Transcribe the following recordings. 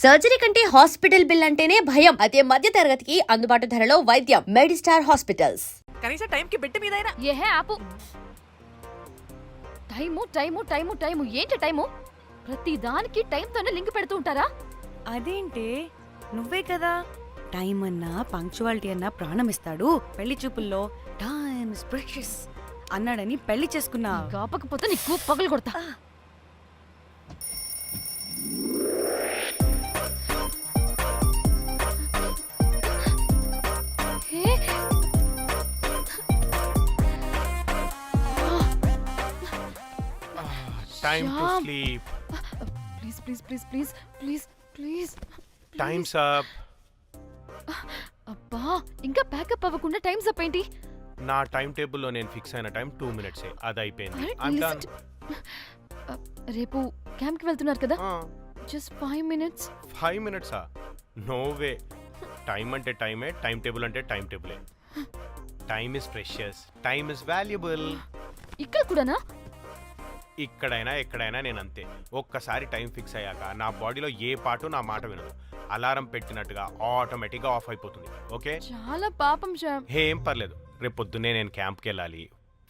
Surgery కంటే hospital bill అంటేనే భయం. అదే మధ్య తరగతికి అందుబాటు ధరలో వైద్యం. Medistar hospitals. కనీసం టైం కి బిట్టు మీదైనా ఏహే ఆపు. టైము టైము టైము టైము ఏంటి టైము? ప్రతి దానికి టైంతోనే లింక్ పెడుతూ ఉంటారా? అదేంటి నువ్వే కదా టైం అన్నా పంక్చువాలిటీ అన్నా ప్రాణం ఇస్తాడు, పెళ్లి చూపుల్లో టైమ్ ఇస్ ప్రెషియస్ అన్నాడని పెళ్లి చేసుకున్నా. కాపకపోతే నీకు పగలు కొడతా. Time to sleep. Please please please please please please. Time's up. అబ్బా ఇంకా ప్యాకప్ అవ్వకుండా టైమ్స్ అప్ ఏంటి? నా టైం టేబుల్లో నేను ఫిక్స్ అయిన టైం 2 minutes అది అయిపోయింది. Alright, I'm listen done. రేపు క్యాంప్ కి వెళ్తున్నారు కదా? Just 5 minutes. 5 minutes no way. Time అంటే టైమే, టైం టేబుల్ అంటే టైం టేబులే. Time is precious, time is valuable. ఇక్కడ కూడానా? ఇక్కడైనా ఎక్కడైనా నేను అంతే. ఒక్కసారి టైం ఫిక్స్ అయ్యాక నా బాడీలో ఏ పాటు నా మాట వినదు. అలారం పెట్టినట్టుగా ఆటోమేటిక్గా ఆఫ్ అయిపోతుంది. ఓకే, చాలా పాపం శ్యామ్. ఏం పర్లేదు. రేపు పొద్దున్నే నేను క్యాంప్కి వెళ్ళాలి,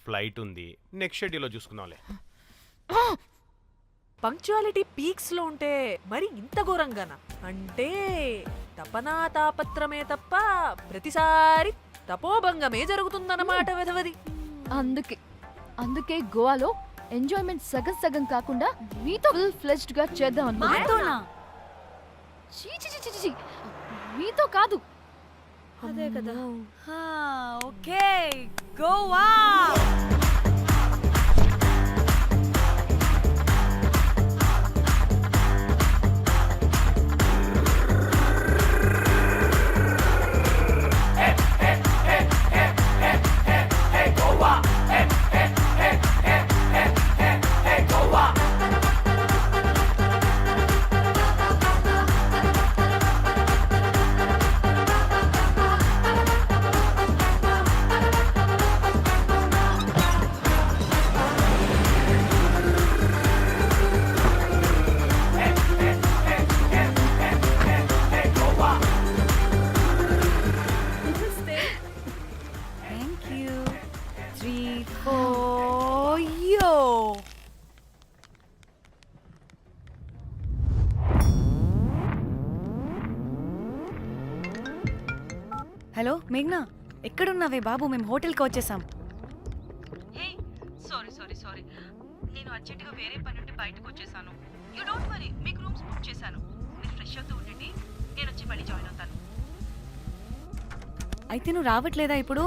ఫ్లైట్ ఉంది. నెక్స్ట్ షెడ్యూల్లో చూసుకుందాంలే. పంక్చువాలిటీ పీక్స్ లో ఉంటే మరి ఇంత ఘోరంగానా? అంటే తపనా తాపత్రమే తప్ప ప్రతిసారి తపోభంగమే జరుగుతుందన్నమాట వెధవది. అందుకే గోవాలో ఎంజాయ్మెంట్ సగం సగం కాకుండా మీతో ఫుల్ ఫ్లెజ్డ్ గా చేద్దాం అనుకున్నా. చీ చీ చీ చీ, మీతో కాదు. అదే కదా. ఓకే గోవా. హలో మేఘ్నా, ఎక్కడున్నావే బాబు? మేము హోటల్కి వచ్చేసాం. సారీ నేను అర్జెంటుగా వేరే పని నుండి బయటకు వచ్చేసాను. యూ డోంట్ వరీ, మీకు రూమ్స్ బుక్ చేశాను. మీరు ఫ్రెష్ అవుతూ ఉండండి, నేను వచ్చి మళ్ళీ జాయిన్ అవుతాను. అయితే నువ్వు రావట్లేదా ఇప్పుడు?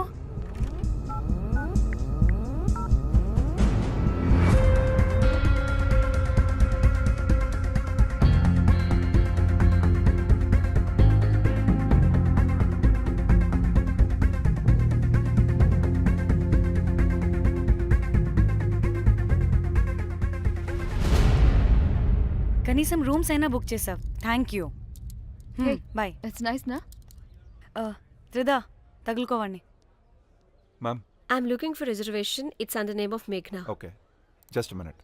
కనీసం రూమ్స్ అయినా బుక్ చేసావు, thank you. Bye. It's nice నా. త్రిదా తగులుకోవండి. Ma'am. I'm looking for reservation. It's under name of Meghna. Okay. Just a minute.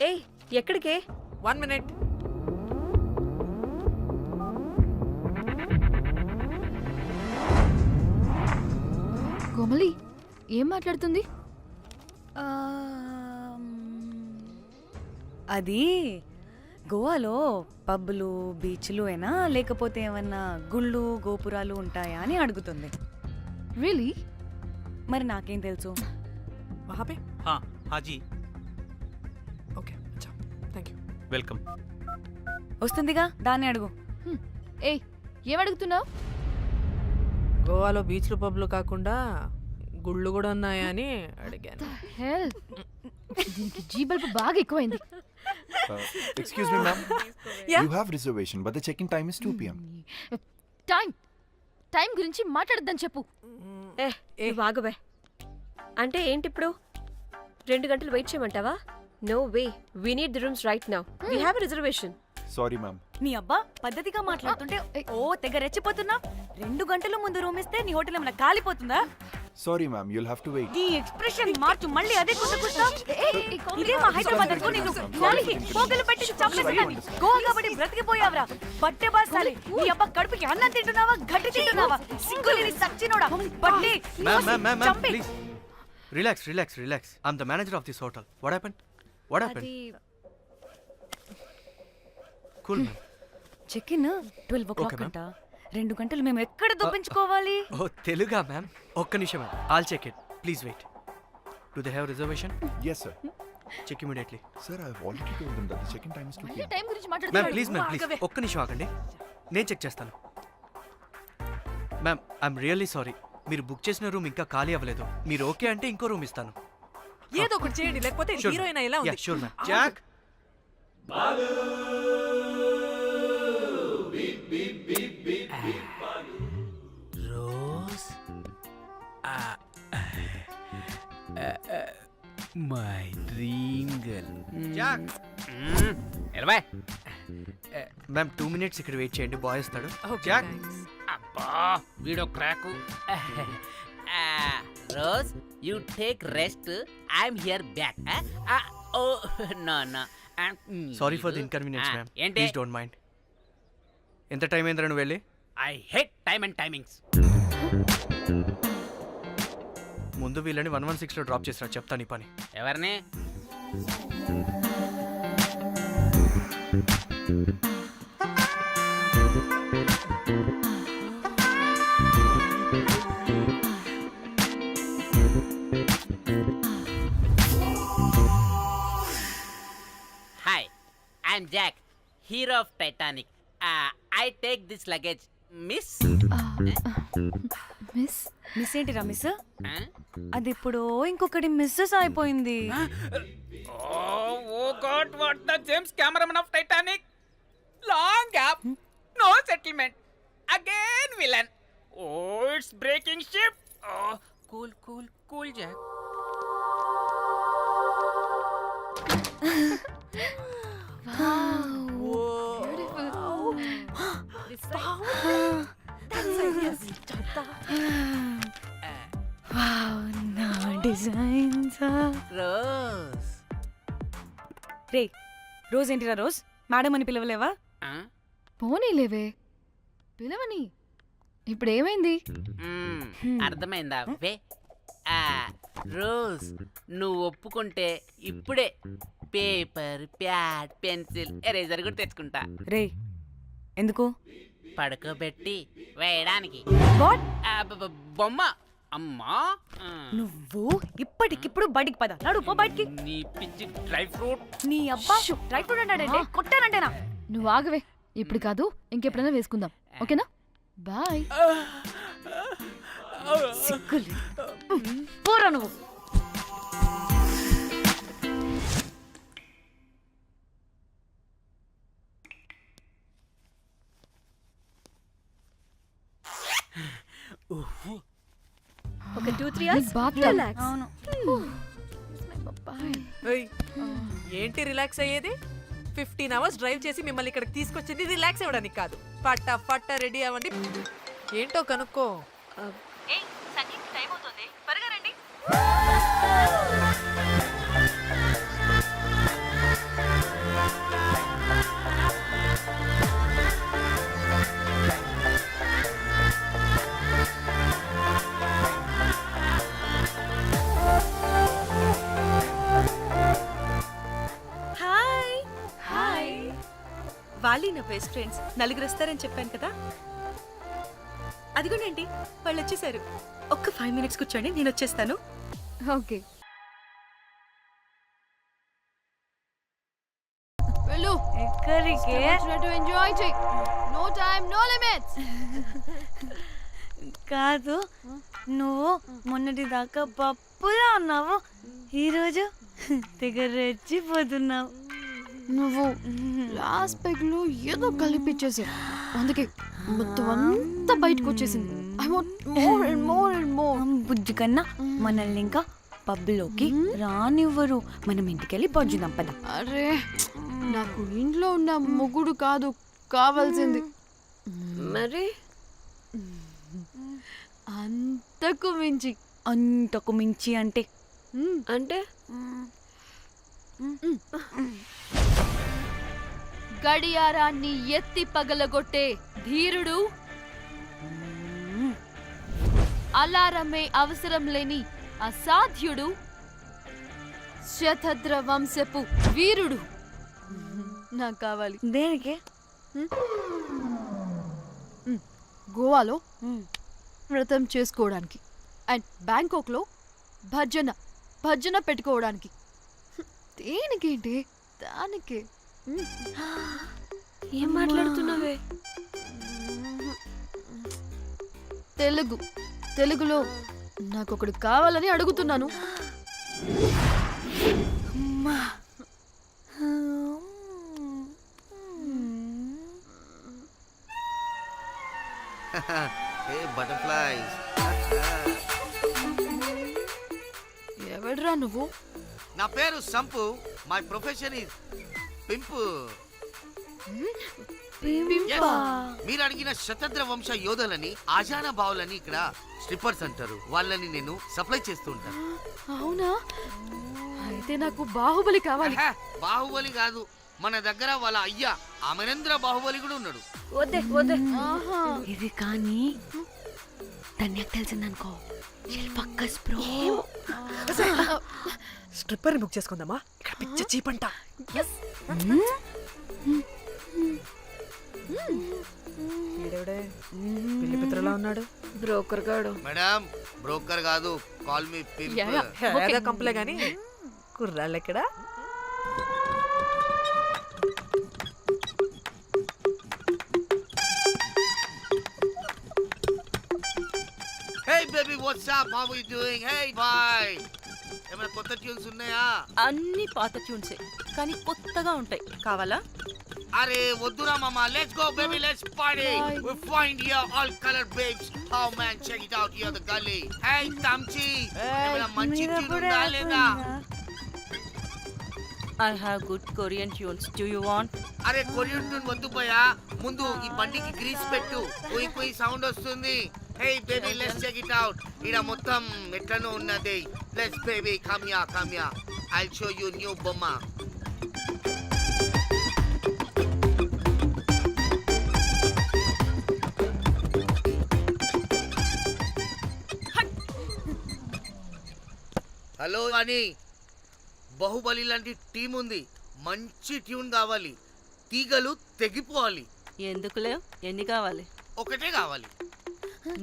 ఏయ్ ఎక్కడికే? 1 minute. కోమలి ఏం మాట్లాడుతుంది? అది గోవాలో పబ్బులు బీచ్లు అయినా లేకపోతే ఏమన్నా గుళ్ళు గోపురాలు ఉంటాయా అని అడుగుతుంది. రియలీ? మరి నాకేం తెలుసు? वहाँ पे? हाँ जी, ओके, अच्छा, थैंक यू. వెల్కమ్. వస్తుందిగా, దాన్ని అడుగు. ఏయ్ ఏం అడుగుతున్నావు? గోవాలో బీచ్లు పబ్లు కాకుండా గుళ్ళు కూడా ఉన్నాయా అని అడిగాను. హెల్, దీనికి జీబల్బ్ బాగా ఎక్కువైంది. Excuse me, ma'am. Yeah? You have reservation, but the check-in time is 2 p.m. Time గురించి మాట్లాడద్దని చెప్పు. బాగుబే అంటే ఏంటి ఇప్పుడు? 2 గంటలు వెయిట్ చేయమంటావా? No way. We need the rooms right now. We have a reservation. Sorry, ma'am. నీ అబ్బా పద్ధతిగా మాట్లాడుతుంటే ఓ తెగ రెచ్చిపోతున్నా. 2 గంటల ముందు రూమ్ ఇస్తే నీ హోటల్ ఏమైనా కాలిపోతుందా? Sorry, ma'am. You'll have to wait. నీ ఎక్స్ప్రెషన్ మార్చు మళ్ళీ అదే కుట్టుకుంటా. ఇదే మా హైదరాబాద్ అనుకో నేను నాలికి పోగలు పెట్టి చంపేస్తాను. గోవా కాబట్టి బ్రతికిపోయావరా. బట్టే బాసాలి. నీ అబ్బా కడుపుకి అన్నం తింటున్నావా గడ్డి తింటున్నావా? సింగులేని సచ్చినోడా. బట్టే Ma'am, please. Relax. I'm the manager of this hotel. What happened? Cool, ma'am. Check in 12 o'clock Okay, ma'am. అంట. 2 గంటలు మేము ఎక్కడ దొప్పించుకోవాలి? Oh, Teluga, ma'am. ఒక్క నిమిషం, ma'am. I'll check it. Please wait. Do they have reservation? Yes, sir. Check immediately. Sir, I've already told them that the check-in time is 2 p.m. Time గురించి Ma'am, మాట్లాడుతున్నాడు. please. ఒక్క నిమిషం ఆగండి. నేను check చేస్తాను. Ma'am, I'm really sorry. మీరు book చేసిన room ఇంకా ఖాళీ అవ్వలేదు. మీరు ఓకే అంటే ఇంకో రూమ్ ఇస్తాను. ఏదో ఒకటి చేయండి, లేకపోతే హీరోయిన్ ఎలా ఉంది? Sure ma'am. Jack, Rose my dream girl. Jack. ఎలవా మ్యామ్ 2 minutes ఇక్కడ వెయిట్ చేయండి. బాయ్ వస్తాడు. Okay, Jack. thanks. అబ్బా వీడో crack. Rose you take rest. I'm here back. Oh no sorry for the inconvenience ma'am. ఏంటి? Please don't mind. ఎంత time అయిందిరా నువ్వు వెళ్ళి? I hate time and timings. ముందు వీళ్ళని 116 లో డ్రాప్ చేసినా చెప్తాను ఈ పని. ఎవరిని? Hi, I'm Jack, hero of Titanic. I take this luggage miss. Miss ఏంటిరా మిస్? అది ఇప్పుడు ఇంకొకటి మిస్సెస్ అయిపోయింది. Oh God, what the James cameraman of Titanic. Long gap, no settlement, again villain. Oh it's breaking ship. Cool Jack. నా designs. Rose. రే Rose ఏంటిరా Rose? Madam అని పిలవలేవా? పోనీలేవే పిలవని. ఇప్పుడు ఏమైంది? అర్థమైందా? వే రోజ్, నువ్వు ఒప్పుకుంటే ఇప్పుడే పేపర్, ప్యాడ్, పెన్సిల్, ఎరేజర్ కూడా తెచ్చుకుంటా. రే ఎందుకు? పడుకోబెట్టి వేయడానికి. వాట్? బొమ్మ. అమ్మా, నువ్వు ఇప్పటికిప్పుడు బయటికి పద. నడు పో బయటికి. నీ పిచ్చి డ్రై ఫ్రూట్. నీ అబ్బా డ్రై ఫ్రూట్ అన్నాడంటే కొట్టానంటేనా? నువ్వు ఆగవే. ఇప్పుడు కాదు, ఇంకెప్పుడైనా వేసుకుందాం. ఓకేనా? బాయ్. సిగ్గులు పోరా నువ్వు. ఒక 2-3 hours. Relax. అవును. ఏయ్, ఏంటి రిలాక్స్ అయ్యేది? 15 hours డ్రైవ్ చేసి మిమ్మల్ని ఇక్కడికి తీసుకొచ్చింది రిలాక్స్ అవ్వడానికి కాదు. పట్ట రెడీ అవ్వండి. ఏంటో కనుక్కో. ఏయ్ సంగీత్ టైం అవుతుంది, త్వరగా రండి. హాయ్. వాళ్ళు నా బెస్ట్ ఫ్రెండ్స్. 4 వస్తారని చెప్పాను కదా. అదిగోనండి వాళ్ళు వచ్చేసారు. ఒక్క 5 minutes కూర్చోండి, నేను వచ్చేస్తాను. ఓకే వెళ్ళు. ఎక్కడికే? ఎంజాయ్ చెయ్. No time, no limits. కాదు, నువ్వు మొన్నటి దాకా పప్పులా ఉన్నావు, ఈరోజు తెగ రెచ్చిపోతున్నావు. నువ్వు లాస్ట్ పెగ్ లో ఏదో కలిపిచ్చేసావు, అందుకే మొత్తం అంతా బయటకు వచ్చేసింది. I want more and more and more. బుజ్జి కన్నా మనల్ని ఇంకా పబ్లోకి రానివ్వరు. మనం ఇంటికెళ్ళి పొంచుదాం పద. అరే నాకు ఇంట్లో ఉన్న మొగుడు కాదు కావాల్సింది, మరి అంతకు మించి. అంతకు మించి అంటే అంటే గడియారాన్ని ఎత్తి పగలగొట్టే ధీరుడు, అలారమే అవసరం లేని అసాధ్యుడు, శతద్ర వంశపు వీరుడు నాకు కావాలి. దేనికి? గోవాలో వ్రతం చేసుకోవడానికి అండ్ బ్యాంకాక్లో భజన పెట్టుకోవడానికి. దేనికేంటి దానికి. ఏం మాట్లాడుతున్నావే? తెలుగులో నాకొకడు కావాలని అడుగుతున్నాను. బటర్ఫ్లైస్. ఎవడ్రా నువ్వు? నా పేరు Sampu. My profession is pimp. మీరు అడిగిన శతద్ర వంశ యోధులని, ఆజానా బావులని ఇక్కడ స్ట్రిప్పర్స్ అంటారు. వాళ్ళని నేను సప్లై చేస్తూ ఉంటాను. అవునా? అయితే నాకు బాహుబలి కావాలి. బాహుబలి కాదు, మన దగ్గర వాళ్ళ అయ్యా అమరేంద్ర బాహుబలి కూడా ఉన్నాడు. వద్దే వద్దే. ఇది కానీ ధన్యకు తెలిసిందనుకో, పక్కస్ బ్రో. స్ట్రిప్పర్ బుక్ చేసుకుందామా? ఇక్కడ పిచ్చ చీపంట. పెళ్లి పిత్రలా ఉన్నాడు. బ్రోకర్ గాడు. మేడం బ్రోకర్ కాదు, కాల్ మీ ఏదో కంపలే గాని కుర్రాళ్ళు ఎక్కడ? Hey baby, what's up? How are you doing? Hey bye. ఏమైనా కొత్త ట్యూన్స్ ఉన్నాయా? అన్ని పాత ట్యూన్సే కానీ కొత్తగా ఉంటాయి. కావాలా? అరే వద్దురా మామ, let's go baby, let's party. We find here all colour babes. How man, check it out here the galli. Hey తమ్చి, ఏమైనా మంచి ట్యూన్ ఉందా లేదా? I have good Korean tunes. Do you want? అరే కొరియన్ ట్యూన్ వద్దు పోయా, ముందు ఈ బండికి గ్రీస్ పెట్టు. పోయి పోయి సౌండ్ వస్తుంది. Hey baby, let's check it out. ఇడ మొత్తం ఎట్లనో ఉన్నది. Let's baby, come ya. I'll show you new bomma. Hello అని, బాహుబలి లాంటి టీం ఉంది. మంచి ట్యూన్ కావాలి. తీగలు తెగిపోవాలి. ఎందుకులే, ఎన్ని కావాలి? ఒకటే కావాలి.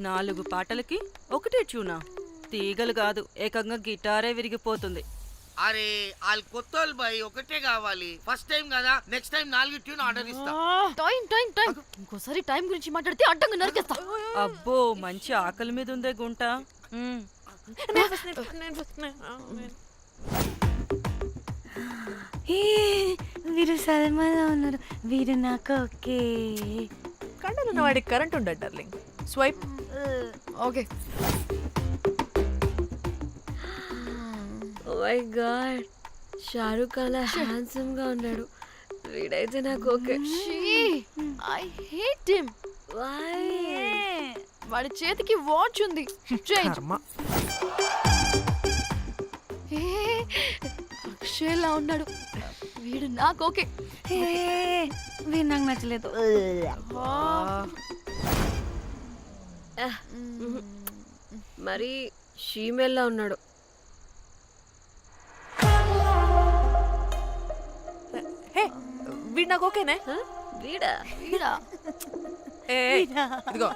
4 పాటలకి ఒకటే ట్యూనా? తీగలు కాదు, ఏకంగా గిటారే విరిగిపోతుంది. అరే వాళ్ళు కొత్త వాళ్ళు బాయ్, ఒకటే కావాలి. ఫస్ట్ టైం కదా, నెక్స్ట్ టైం 4 ట్యూన్ ఆర్డర్ ఇస్తా. టైం ఇంకోసారి టైం గురించి మాట్లాడితే అడ్డంగా నరికేస్తా. అబ్బో, మంచి ఆకలి మీద ఉందే గుంట. వీరు సల్మాలో ఉన్నారు. వీరు నాకు ఓకే. కండలున్న వాడికి కరెంట్ ఉండదు darling. Swipe. Okay. Oh my god, Shahrukh అలా హ్యాండ్సమ్ గా ఉన్నాడు. వీడైతే నాకు ఓకే. I hate him. వాడి చేతికి వాచ్ ఉంది. అక్షయ్లా ఉన్నాడు. వీడు నాకు ఓకే. వీడు నాకు నచ్చలేదు. మరి షీమేల్లా ఉన్నాడు. హే, వీడు నాకు ఓకేనే. వీడా? ఇదిగో,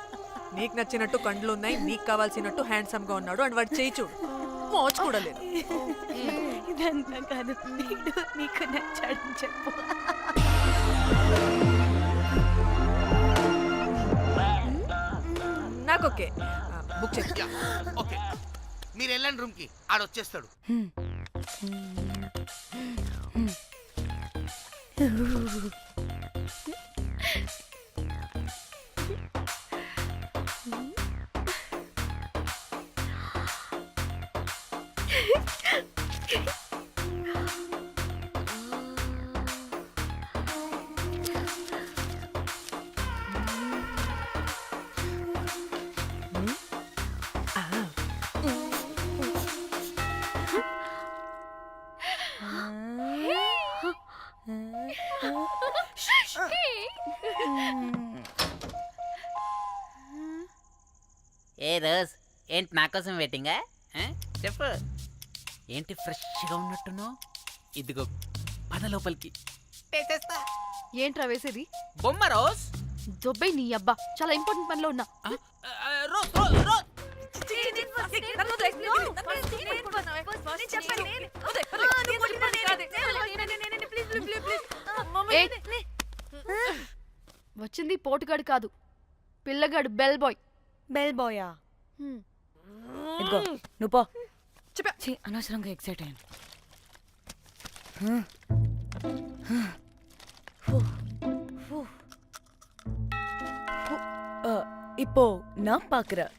నీకు నచ్చినట్టు కండ్లు ఉన్నాయి, నీకు కావాల్సినట్టు హ్యాండ్సమ్ గా ఉన్నాడు. అండ్ వాడు చేయి చూడు, మోచు కూడా లేదు. ఇదంతా కాదు, వీడు నీకు నచ్చాడని చెప్పు. నాకు ఓకే. బుక్ చేసి. ఓకే, మీరు వెళ్ళండి రూమ్ కి, ఆడొచ్చేస్తాడు. ఏ రోజ్ ఏంటి నా కోసం వెయిటింగా చెప్పు ఏంటి ఫ్రెష్గా ఉన్నట్టున్నావు ఇదిగో పద లోపలికి వేసేస్తా ఏంట్రా వేసేది? బొమ్మ రోజ్ దొబ్బై నీ అబ్బా, చాలా ఇంపార్టెంట్ పనిలో ఉన్నా. రోజ్ రోజ్ రోజ్ ఏయ్, వచ్చింది పోటుగాడు కాదు, పిల్లగాడు బెల్ బాయ్. బెల్ బాయా? ఇదిగో నువ్వు పో. ఛీ, అనవసరంగా ఎక్సైట్ అయ్యాను. இப்போ நான் பாக்குறேன்.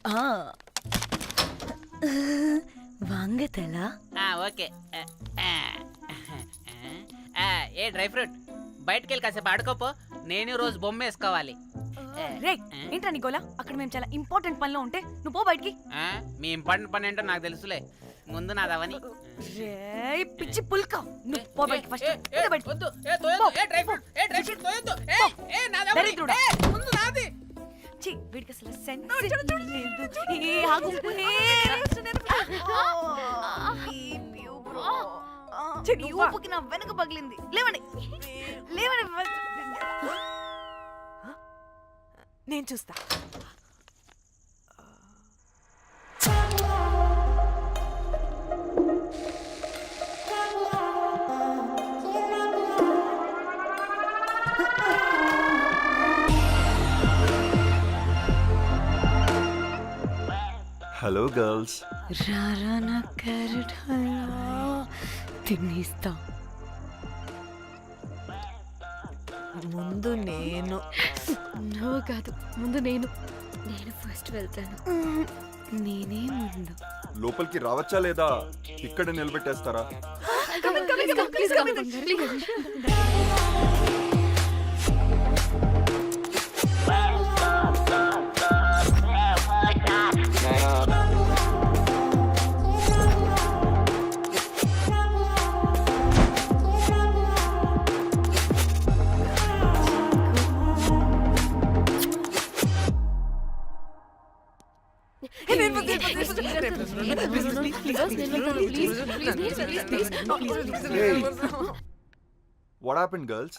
வாங்க தலா. ఓకే ఏ డ్రై ఫ్రూట్ బయటకు వెళ్ళి కాసేపు ఆడుకోపో నేను రోజు బొమ్మ వేసుకోవాలి రే ఏంట్రా నికోలా, అక్కడ మేము చాలా ఇంపార్టెంట్ పనిలో ఉంటే నువ్వు పో బయటికి. మీ ఇంపార్టెంట్ పని ఏంటో నాకు తెలుసులే ముందు నాదవని రే పిచ్చి పుల్క, నువ్వు పో బయటికి ఫస్ట్. వీడికి అసలు సెన్స్ లేదు. ఏ ఆగు. ఈ ఊపుకి నా వెనక పగిలింది. లేవండి లేవండి. నేను చూస్తా. Hello, girls. రారా నా క్యారెట్ హల్వా తినేస్తా. ముందు నేను. నువ్వు కాదు, ముందు నేను. నేను ఫస్ట్ వెళ్తాను. నేనే ముందు. లోపలికి రావచ్చా లేదా ఇక్కడ నిలబెట్టేస్తారా? Please come, please. Hey. What happened, girls?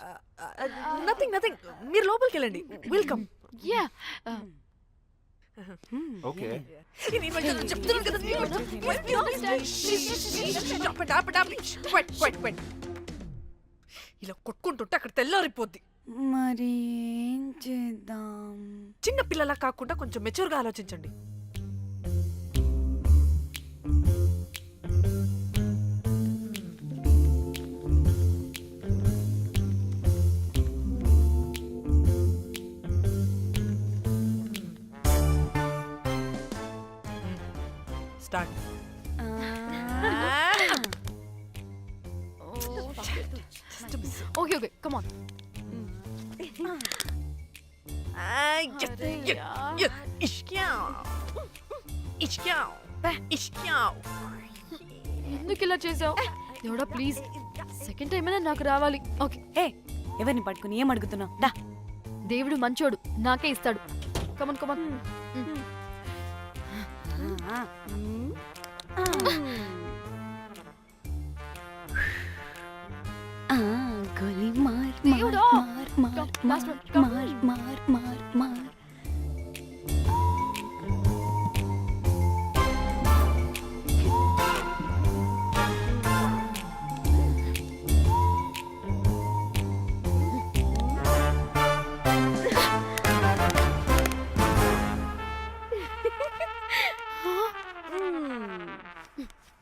Nothing nothing, మీరు లోపలికి వెళ్ళండి. వెల్కమ్. Yeah. Okay. చెప్తున్నాను కదా. ఇలా కొట్టుకుంటుంటే అక్కడ తెల్లారిపోద్ది. మరి ఏం చేద్దాం? చిన్న పిల్లలా కాకుండా కొంచెం మెచ్యూర్గా ఆలోచించండి. స్టార్ట్. Okay, come on. ఎందుకు ఇలా చేసావు? దేవుడా ప్లీజ్, సెకండ్ టైం అయినా నాకు రావాలి. ఓకే. ఏ ఎవరిని పట్టుకుని ఏం అడుగుతున్నావు? దా. దేవుడు మంచోడు, నాకే ఇస్తాడు. Come on come on. గోలీ మార్ దేవుడా. మార్ మార్ మార్ మార్ మార్ మార్.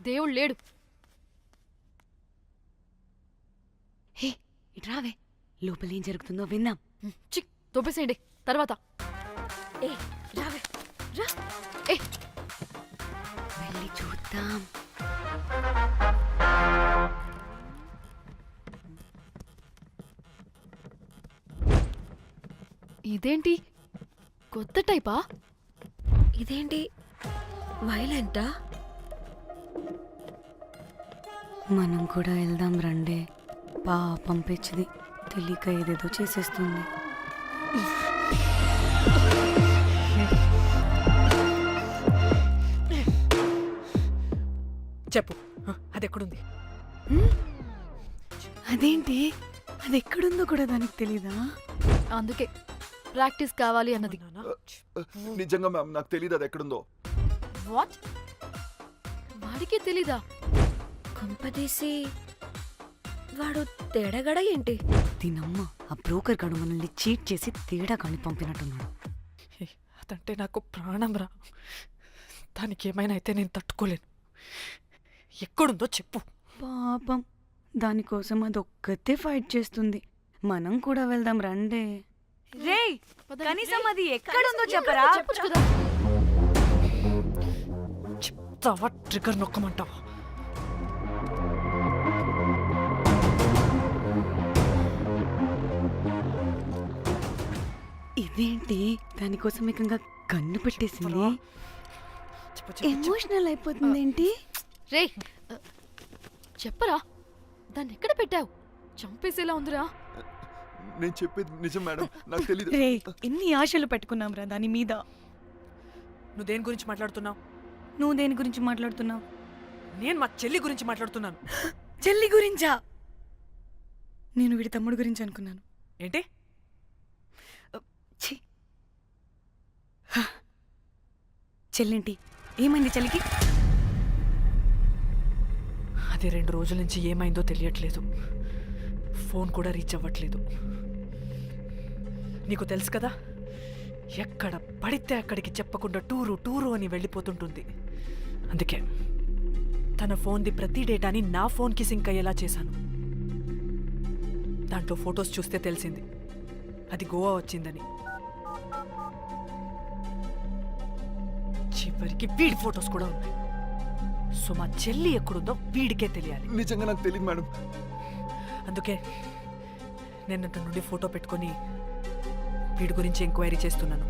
దేవుడు లేడు. హే ఇటు రావే, లోపల ఏం జరుగుతుందో విందాం. చిక్ తోపేసేయండి తర్వాత. ఏ రావే రా. ఏ వెళ్ళి చూద్దాం. ఇదేంటి కొత్త టైపా? ఇదేంటి వైలెంటా? మనం కూడా వెళ్దాం రండే. పాపం పిచ్చిది. తెలియక ఏదేదో చేసేస్తుంది. చెప్పు అది ఎక్కడుంది? అదేంటి అది ఎక్కడుందో కూడా దానికి తెలీదా? అందుకే ప్రాక్టీస్ కావాలి అన్నది. నిజంగా మ్యామ్ నాకు తెలియదు అది ఎక్కడుందో. వాట్? వాడికి తెలీదా? కొంపదీసి వాడు తేడాగడ ఏంటి? దీనమ్మ ఆ బ్రోకర్ గడు మనల్ని చీట్ చేసి తేడా కాని పంపినట్టున్నాడు. అదంటే నాకు ప్రాణం రా. దానికి ఏమైనా అయితే నేను తట్టుకోలేను. ఎక్కడుందో చెప్పు. పాపం దానికోసం అది ఒక్కతే ఫైట్ చేస్తుంది. మనం కూడా వెళ్దాం రండే. రేయ్ కనీసం అది ఎక్కడుందో చెప్పరా? చెప్పొచ్చు కదా. చెప్తావా? ట్రిగర్ నొక్కమంటావా? ఇదేంటి దానికోసం ఏకంగా కన్ను పెట్టేసింది. ఎమోషనల్ అయిపోతుంది ఏంటి? రే చెప్పరా, దాన్ని ఎక్కడ పెట్టావు? చంపేసేలా ఉందిరా. నేను చెప్పేది నిజం మేడం, నాకు తెలియదు. రే ఎన్ని ఆశలు పెట్టుకున్నాం రా దాని మీద. నువ్వు దేని గురించి మాట్లాడుతున్నావు? నువ్వు దేని గురించి మాట్లాడుతున్నావు? నేను మా చెల్లి గురించి మాట్లాడుతున్నాను. చెల్లి గురించా? నేను వీడి తమ్ముడు గురించి అనుకున్నాను. ఏంటి? ఛీ. హ. చెల్లేంటి ఏమైంది చెల్లికి? అది 2 రోజుల నుంచి ఏమైందో తెలియట్లేదు. ఫోన్ కూడా రీచ్ అవ్వట్లేదు. నీకు తెలుసు కదా, ఎక్కడ పడితే అక్కడికి చెప్పకుండా టూరు అని వెళ్ళిపోతుంటుంది. అందుకే తన ఫోన్ది ప్రతి డేటాని నా ఫోన్కి సింక్ అయ్యేలా చేశాను. దాంట్లో ఫొటోస్ చూస్తే తెలిసింది అది గోవా వచ్చిందని. చివరికి వీడి ఫొటోస్ కూడా ఉన్నాయి. సో మా చెల్లి ఎక్కడుందో వీడికే తెలియాలి. నిజంగా నాకు తెలియదు మేడం. అందుకే నేను అతని నుండి ఫోటో పెట్టుకొని వీడి గురించి ఎంక్వైరీ చేస్తున్నాను.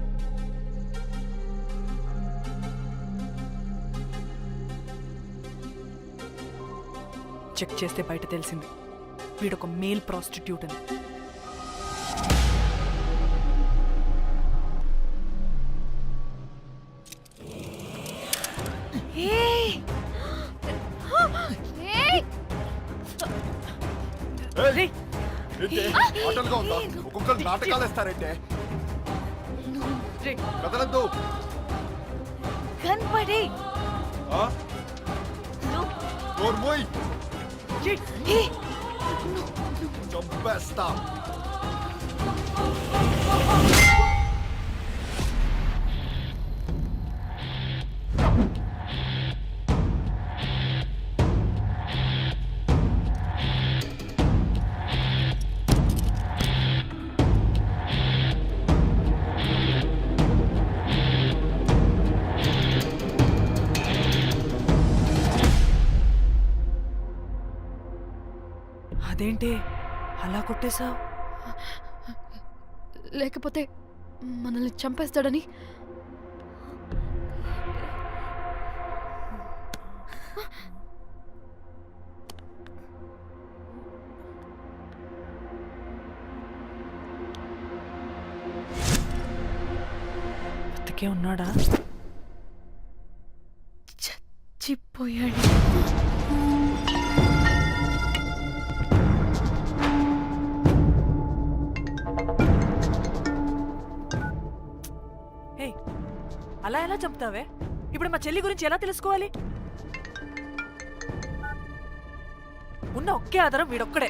చెక్ చేస్తే బయట తెలిసింది వీడొక మేల్ ప్రాస్టిట్యూట్ అని. రేయ్, ఆటలుగా ఉందా? ఒక్కొక్కరు నాటకాలు వేస్తారంటే రేయ్, కదలద్దు. కనపడే నోర్మోయ్ చంపేస్తా. అదేంటి అలా కొట్టేశావు? లేకపోతే మనల్ని చంపేస్తాడని. బతికే ఉన్నాడా? చచ్చిపోయాడు. అలా ఎలా చంపుతావే? ఇప్పుడు మా చెల్లి గురించి ఎలా తెలుసుకోవాలి? ఉన్న ఒకే ఆధారం వీడొక్కడే.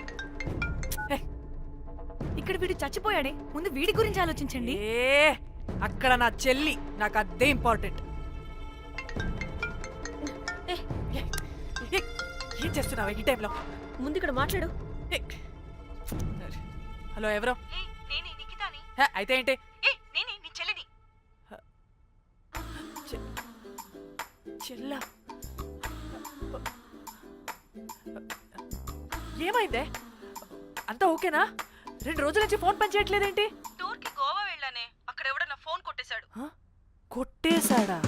ఇక్కడ వీడు చచ్చిపోయాడే, ముందు వీడి గురించి ఆలోచించండి. అక్కడ నా చెల్లి, నాకు అదే ఇంపార్టెంట్. ఏం చేస్తున్నావే ఈ టైంలో? ముందు ఇక్కడ మాట్లాడు. హలో, ఎవరో? నేనే నిఖితాని. అయితే ఏంటి? నేనే నీ చెల్లిని. చెల్లా, ఏమైందే? అంతా ఓకేనా? 2 రోజుల నుంచి ఫోన్ పని చేయట్లేదేంటి? టూర్కి గోవా వెళ్ళానే, అక్కడ ఎవడో నా ఫోన్ కొట్టేశాడు. కొట్టేశాడా?